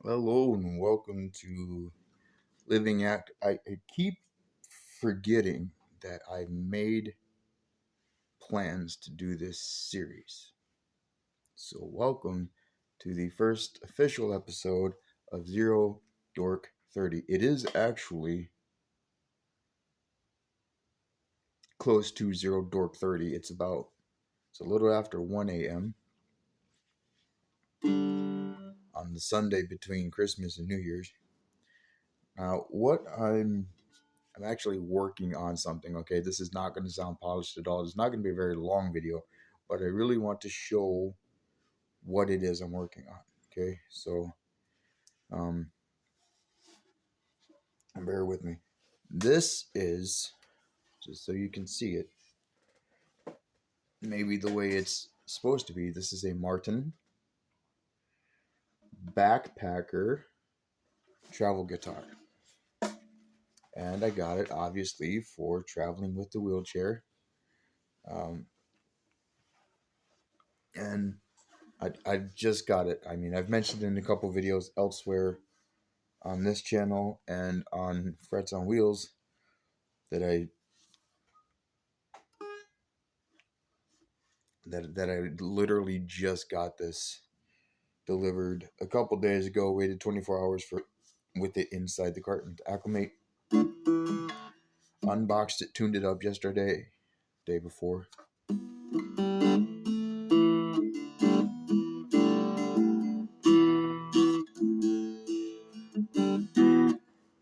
Hello and welcome to Living Act. I keep forgetting that I made plans to do this series. So welcome to the first official episode of Zero Dork 30. It is actually close to Zero Dork 30. It's a little after 1 a.m. on the Sunday between Christmas and New Year's. Now, I'm actually working on something. Okay, this is not going to sound polished at all. It's not going to be a very long video, but I really want to show what it is I'm working on. Okay, so um, bear with me. This is, just so you can see it, maybe the way it's supposed to be. This is a Martin backpacker travel guitar, and I got it obviously for traveling with the wheelchair. And I just got it. I mean, I've mentioned in a couple videos elsewhere on this channel and on Frets on Wheels that I literally just got this delivered a couple days ago. Waited 24 hours with it inside the carton to acclimate. Unboxed it, tuned it up yesterday, day before.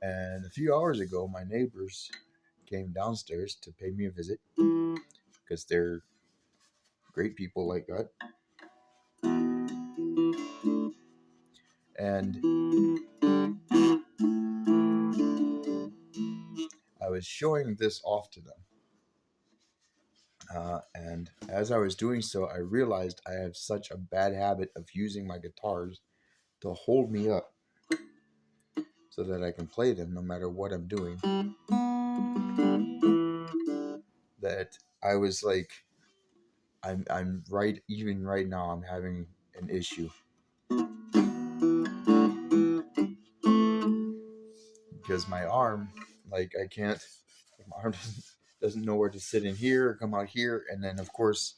And a few hours ago, my neighbors came downstairs to pay me a visit because they're great people like that. And I was showing this off to them. And as I was doing so, I realized I have such a bad habit of using my guitars to hold me up so that I can play them no matter what I'm doing. That I was like, I'm right, even right now, I'm having an issue. Because my arm, like, my arm doesn't know where to sit in here or come out here. And then, of course,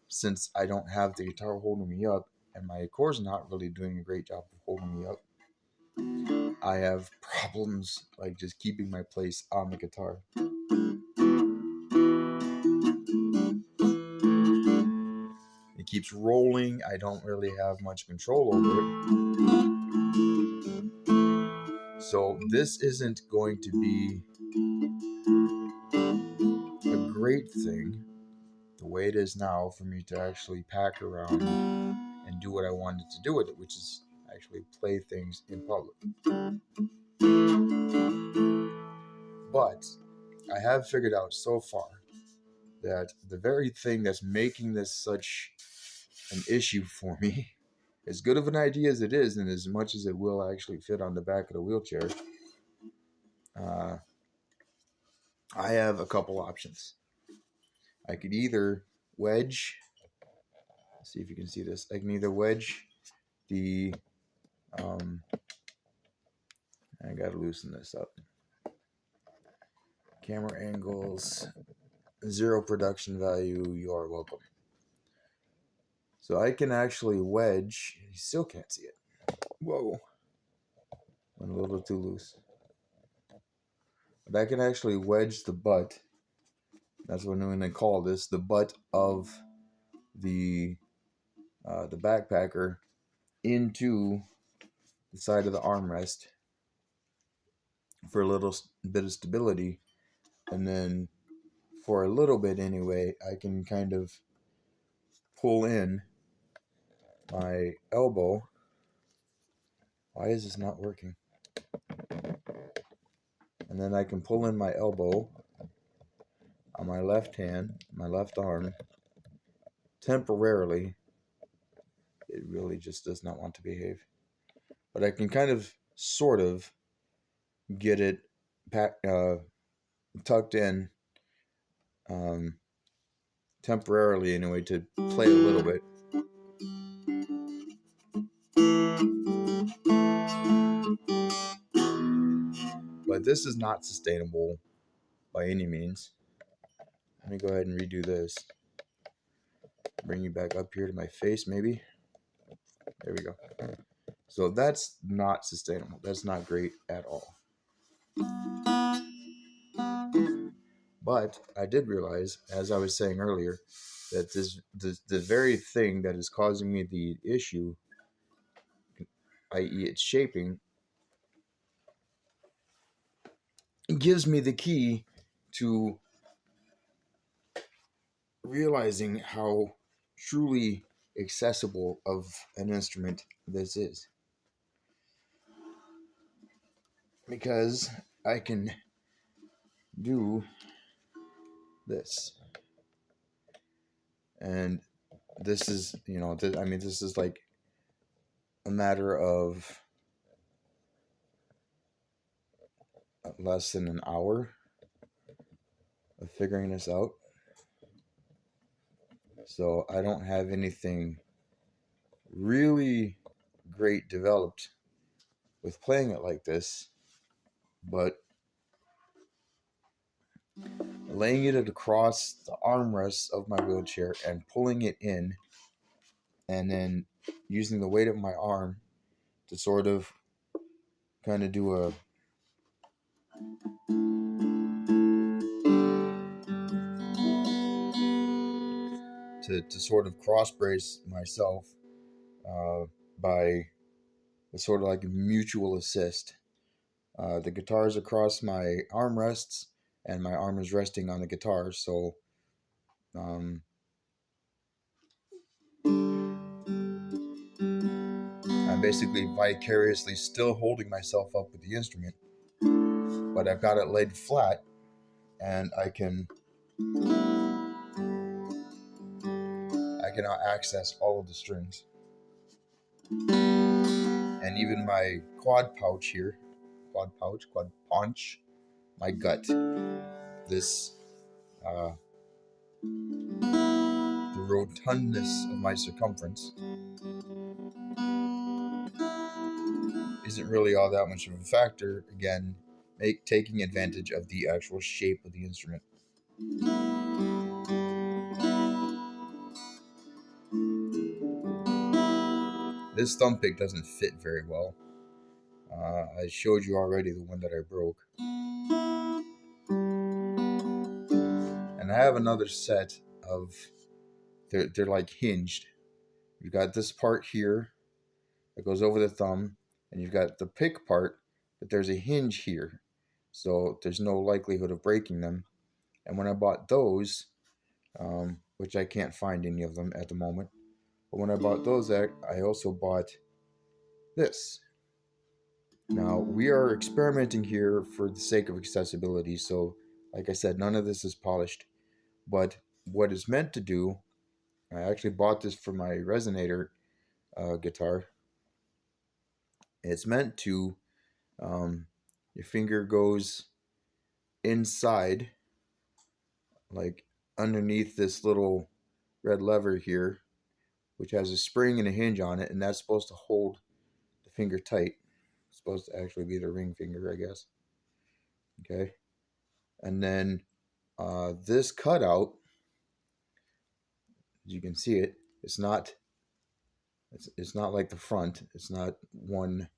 since I don't have the guitar holding me up and my chord's not really doing a great job of holding me up, I have problems like just keeping my place on the guitar. It keeps rolling. I don't really have much control over it. So this isn't going to be a great thing the way it is now for me to actually pack around and do what I wanted to do with it, which is actually play things in public. But I have figured out so far that the very thing that's making this such an issue for me, as good of an idea as it is, and as much as it will actually fit on the back of the wheelchair, I have a couple options. I could either wedge, let's see if you can see this, I can either wedge the, I gotta loosen this up. Camera angles, 0 production value, you are welcome. So I can actually wedge, you still can't see it. Whoa. Went a little too loose. But I can actually wedge the butt, that's what I'm going to call this, the butt of the backpacker into the side of the armrest for a little bit of stability. And then for a little bit anyway, I can kind of pull in my elbow. Why is this not working? And then I can pull in my elbow on my left hand, my left arm, temporarily. It really just does not want to behave. But I can kind of, sort of, get it tucked in temporarily anyway to play a little bit. But this is not sustainable by any means. Let me go ahead and redo this. Bring you back up here to my face, maybe. There we go. So that's not sustainable. That's not great at all. But I did realize, as I was saying earlier, that the very thing that is causing me the issue, i.e. its shaping, gives me the key to realizing how truly accessible of an instrument this is. Because I can do this. And this is, this is like a matter of less than an hour of figuring this out. So I don't have anything really great developed with playing it like this, but laying it across the armrests of my wheelchair and pulling it in, and then using the weight of my arm to sort of kind of do a to sort of cross brace myself by a sort of like a mutual assist. The guitar is across my armrests, and my arm is resting on the guitar, so I'm basically vicariously still holding myself up with the instrument, but I've got it laid flat, and I can now access all of the strings. And even my quad paunch, my gut, this, the rotundness of my circumference isn't really all that much of a factor, again, taking advantage of the actual shape of the instrument. This thumb pick doesn't fit very well. I showed you already the one that I broke. And I have another set of, they're like hinged. You've got this part here that goes over the thumb, and you've got the pick part, but there's a hinge here. So there's no likelihood of breaking them. And when I bought those, which I can't find any of them at the moment, but when I bought those, I also bought this. Now, we are experimenting here for the sake of accessibility, so like I said, none of this is polished. But what it's meant to do, I actually bought this for my resonator guitar. It's meant to, your finger goes inside, like underneath this little red lever here, which has a spring and a hinge on it, and that's supposed to hold the finger tight. It's supposed to actually be the ring finger, I guess. Okay. And then this cutout, as you can see it, it's not like the front. It's not one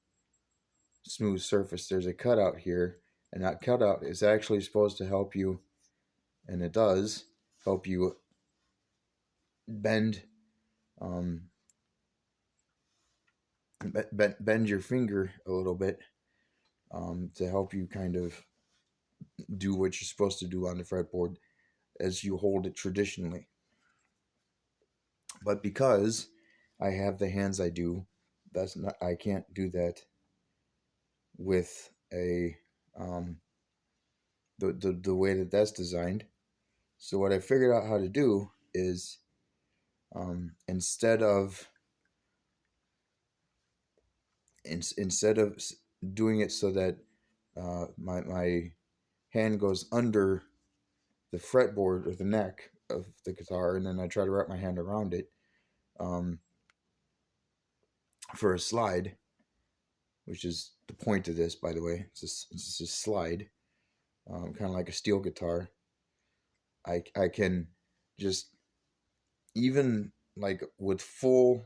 smooth surface. There's a cutout here, and that cutout is actually supposed to help you, and it does help you bend bend your finger a little bit, to help you kind of do what you're supposed to do on the fretboard as you hold it traditionally. But because I have the hands I do, I can't do that with a the way that that's designed. So what I figured out how to do is, instead of doing it so that my hand goes under the fretboard or the neck of the guitar, and then I try to wrap my hand around it for a slide. which is the point of this, by the way. It's a slide, kind of like a steel guitar. I can just, even like with full,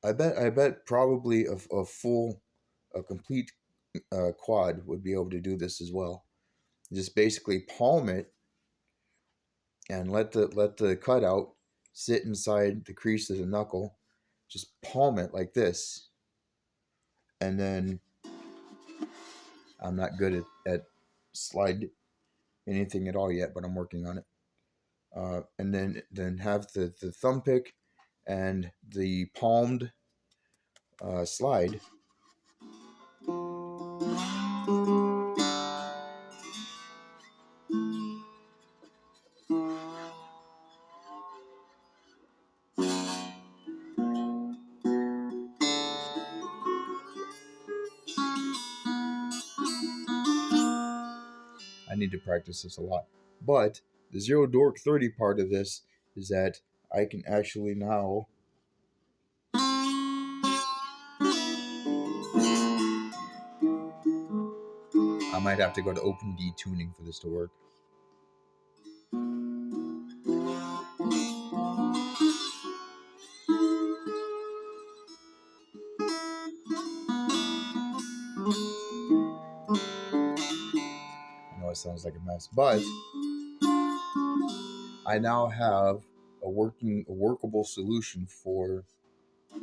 I bet probably a complete quad would be able to do this as well. Just basically palm it and let the cutout sit inside the crease of the knuckle. Just palm it like this, and then I'm not good at slide anything at all yet, but I'm working on it. And then have the thumb pick and the palmed slide. I need to practice this a lot. But the zero dork 30 part of this is that I can actually now. I might have to go to open D tuning for this to work. I know it sounds like a mess, but I now have a workable solution for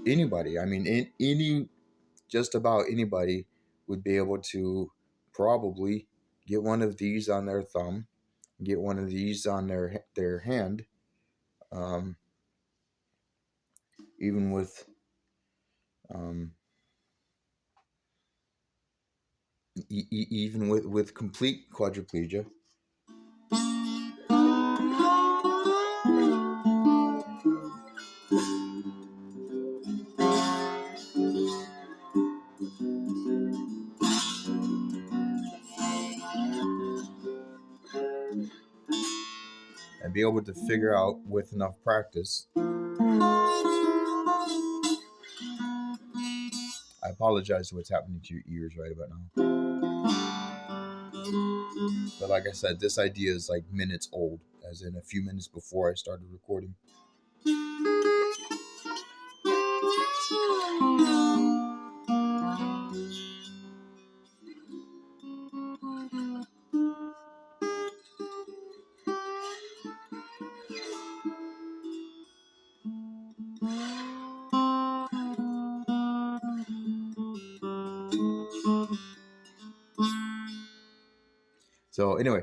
anybody. I mean, just about anybody would be able to probably get one of these on their thumb, get one of these on their hand, um, even with um, even with complete quadriplegia. And be able to figure out with enough practice. I apologize for what's happening to your ears right about now. But like I said, this idea is like minutes old, as in a few minutes before I started recording. So anyway,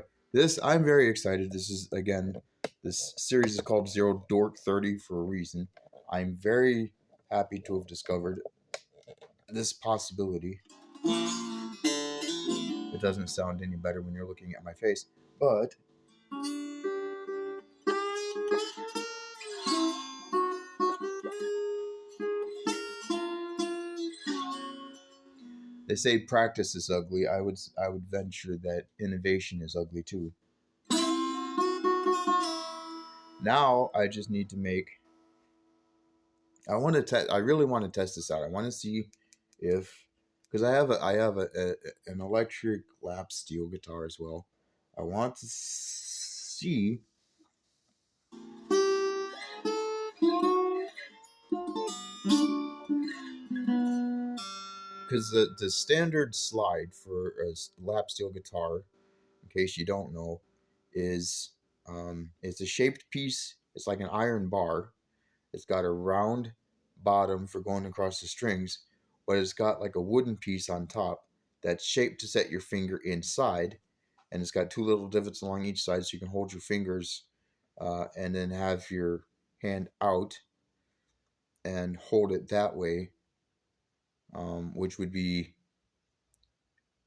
I'm very excited. This series is called Zero Dork 30 for a reason. I'm very happy to have discovered this possibility. It doesn't sound any better when you're looking at my face, but they say practice is ugly. I would venture that innovation is ugly too. Now I just need to make. I really want to test this out. I want to see if, because I have an electric lap steel guitar as well. I want to see because the standard slide for a lap steel guitar, in case you don't know, is it's a shaped piece. It's like an iron bar. It's got a round bottom for going across the strings, but it's got like a wooden piece on top that's shaped to set your finger inside, and it's got two little divots along each side so you can hold your fingers and then have your hand out and hold it that way, which would be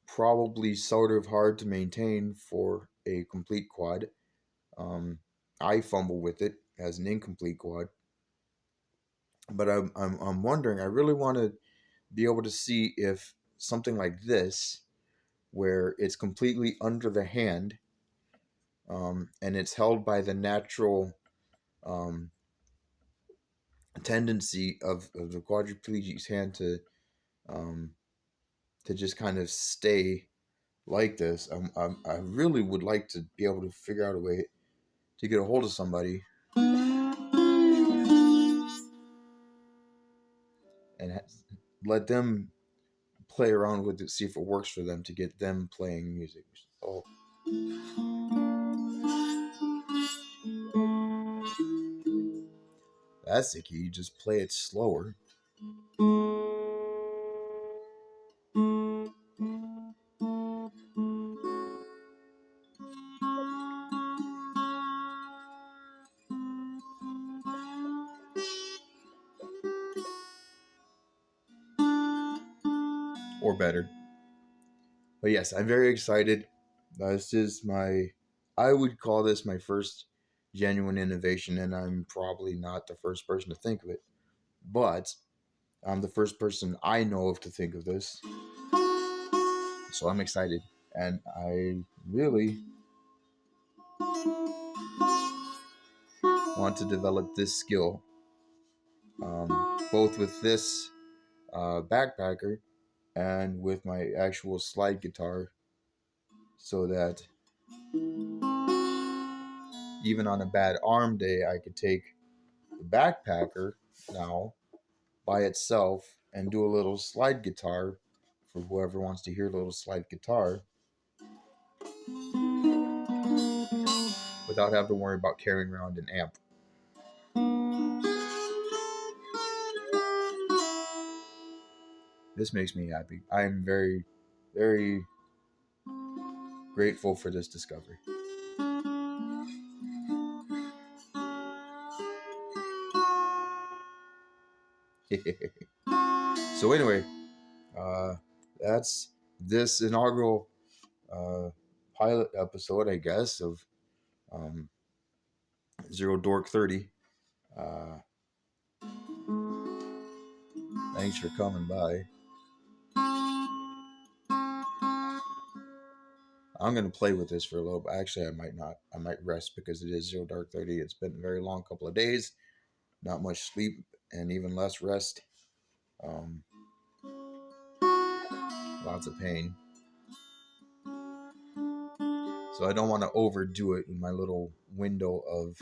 probably sort of hard to maintain for a complete quad. I fumble with it as an incomplete quad, but I'm wondering. I really want to be able to see if something like this, where it's completely under the hand, and it's held by the natural tendency of the quadriplegic's hand um, to just kind of stay like this. I really would like to be able to figure out a way to get a hold of somebody and let them play around with it, see if it works for them to get them playing music. Oh, that's the key. You just play it slower. Or better. But yes, I'm very excited. This is I would call this my first genuine innovation, and I'm probably not the first person to think of it. But I'm the first person I know of to think of this. So I'm excited. And I really want to develop this skill, both with this backpacker and with my actual slide guitar, so that even on a bad arm day, I could take the backpacker now by itself and do a little slide guitar for whoever wants to hear a little slide guitar without having to worry about carrying around an amp. This makes me happy. I am very, very grateful for this discovery. So anyway, uh, that's this inaugural pilot episode, I guess, of um, Zero Dork 30. Uh, thanks for coming by. I'm gonna play with this for a little bit. Actually, I might not. I might rest because it is Zero Dark 30. It's been a very long couple of days. Not much sleep and even less rest. Um, Lots of pain. So I don't want to overdo it in my little window of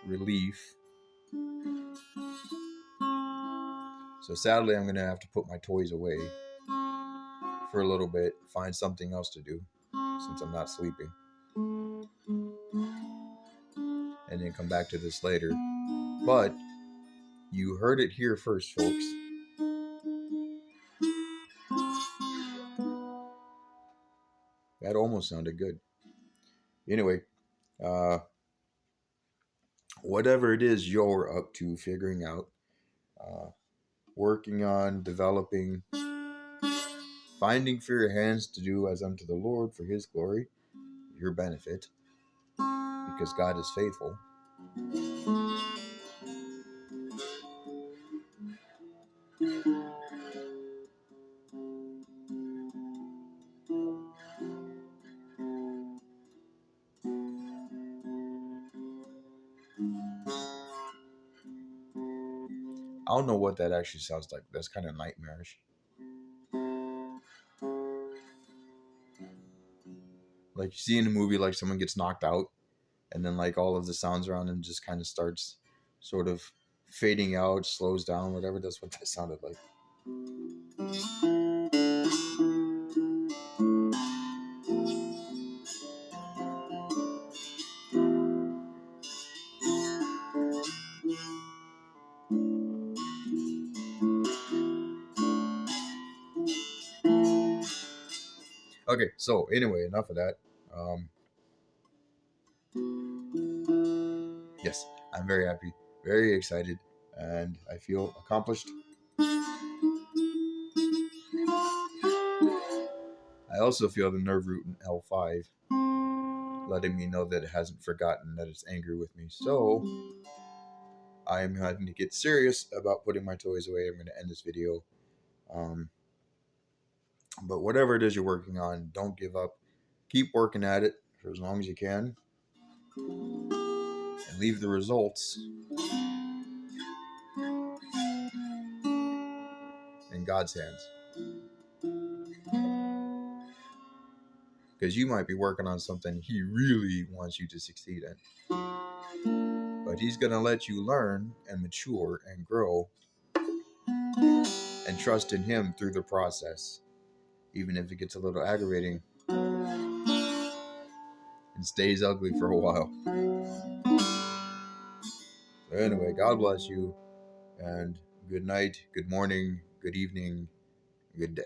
relief. So sadly, I'm gonna have to put my toys away for a little bit, find something else to do since I'm not sleeping, and then come back to this later. But you heard it here first, folks. That almost sounded good. Anyway, uh, whatever it is you're up to figuring out, uh, working on, developing, finding for your hands to do as unto the Lord for his glory, your benefit, because God is faithful. I don't know what that actually sounds like. That's kind of nightmarish. Like you see in a movie, like someone gets knocked out, and then like all of the sounds around him just kind of starts sort of fading out, slows down, whatever. That's what that sounded like. Okay, so anyway, enough of that. Yes, I'm very happy, very excited, and I feel accomplished. I also feel the nerve root in L5 letting me know that it hasn't forgotten that it's angry with me. So I am having to get serious about putting my toys away. I'm going to end this video. But whatever it is you're working on, don't give up. Keep working at it for as long as you can, and leave the results in God's hands. Because you might be working on something He really wants you to succeed in. But He's going to let you learn and mature and grow and trust in Him through the process. Even if it gets a little aggravating and stays ugly for a while. So anyway, God bless you. And good night, good morning, good evening, good day.